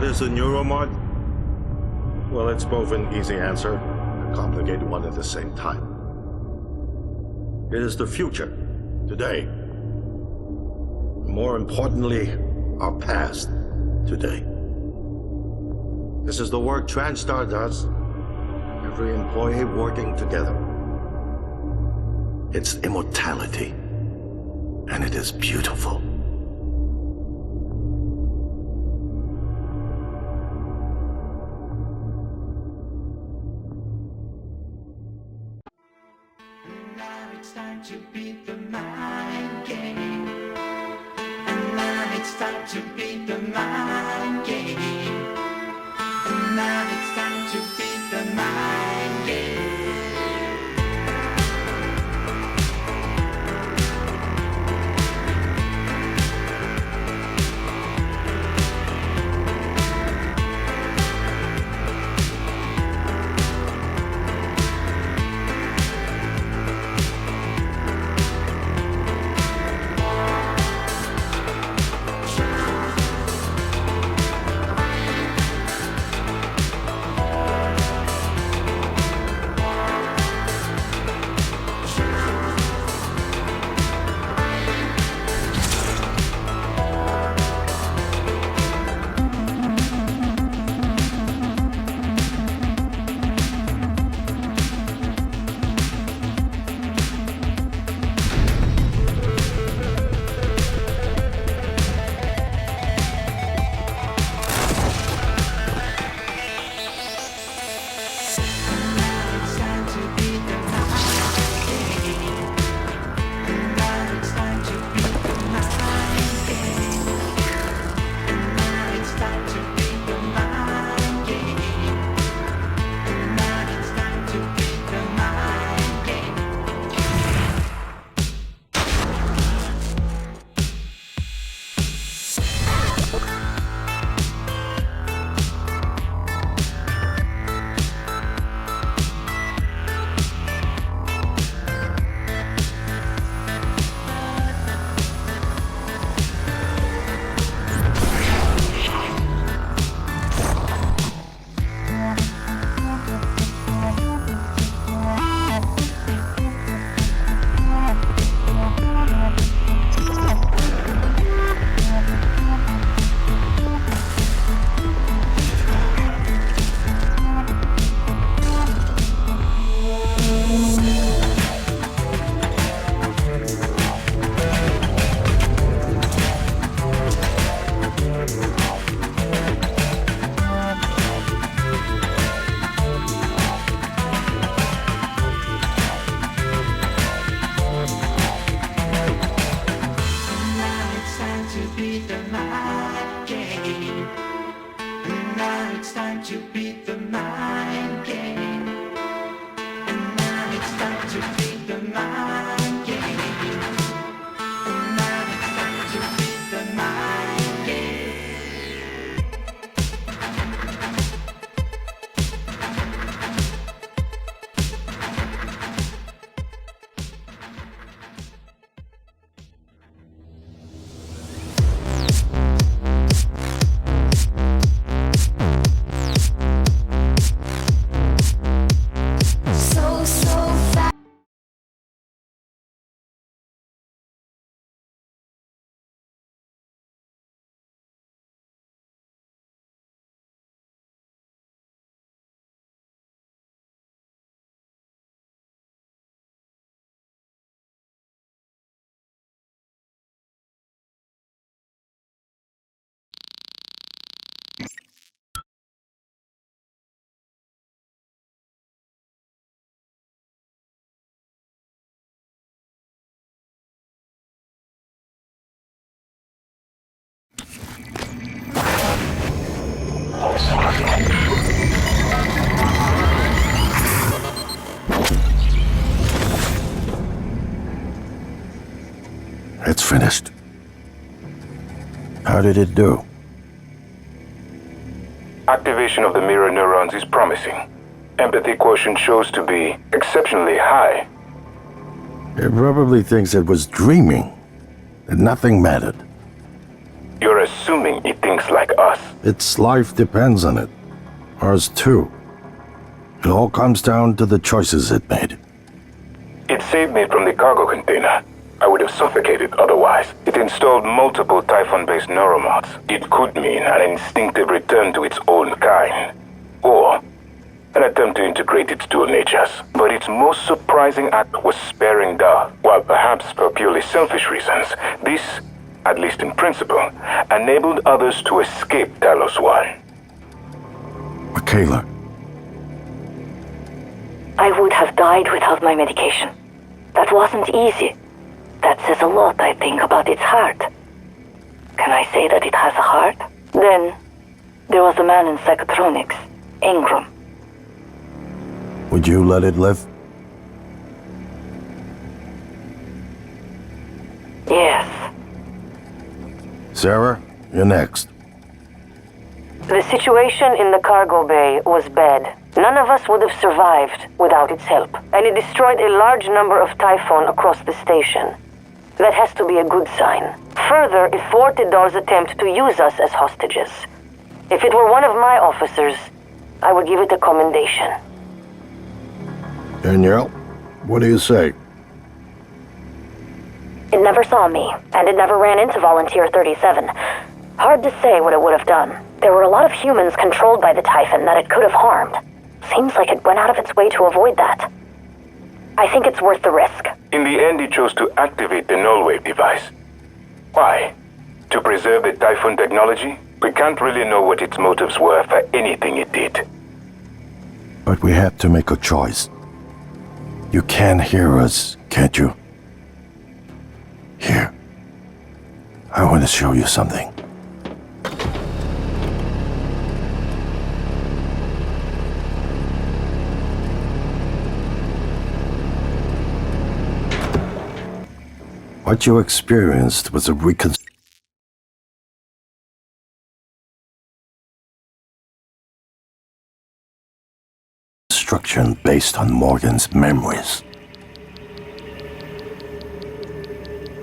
What is a neuromod? Well, it's both an easy answer and a complicated one at the same time. It is the future, today. More importantly, our past, today. This is the work TranStar does. Every employee working together. It's immortality, and it is beautiful. Now it's time to beat the mind game. And now it's time to beat the mind game. And now it's time to beat the mind game. It's finished. How did it do? Activation of the mirror neurons is promising. Empathy quotient shows to be exceptionally high. It probably thinks it was dreaming, that nothing mattered. You're assuming it thinks like us. Its life depends on it. Ours too. It all comes down to the choices it made. It saved me from the cargo container. I would have suffocated otherwise. It installed multiple Typhon-based neuromods. It could mean an instinctive return to its own kind. Or an attempt to integrate its dual natures. But its most surprising act was sparing Darth. While perhaps for purely selfish reasons, this, at least in principle, enabled others to escape Talos 1. Michaela, I would have died without my medication. That wasn't easy. That says a lot, I think, about its heart. Can I say that it has a heart? Then, there was a man in psychotronics, Ingram. would you let it live? Yes. Sarah, you're next. The situation in the cargo bay was bad. None of us would have survived without its help, and it destroyed a large number of Typhon across the station. That has to be a good sign. Further, it thwarted Dar's attempt to use us as hostages. If it were one of my officers, I would give it a commendation. Danielle, what do you say? It never saw me, and it never ran into Volunteer 37. Hard to say what it would have done. There were a lot of humans controlled by the Typhon that it could have harmed. Seems like it went out of its way to avoid that. I think it's worth the risk. In the end, it chose to activate the null-wave device. Why? To preserve the Typhon technology? We can't really know what its motives were for anything it did. But we had to make a choice. You can hear us, can't you? Here. I want to show you something. What you experienced was a reconstruction based on Morgan's memories.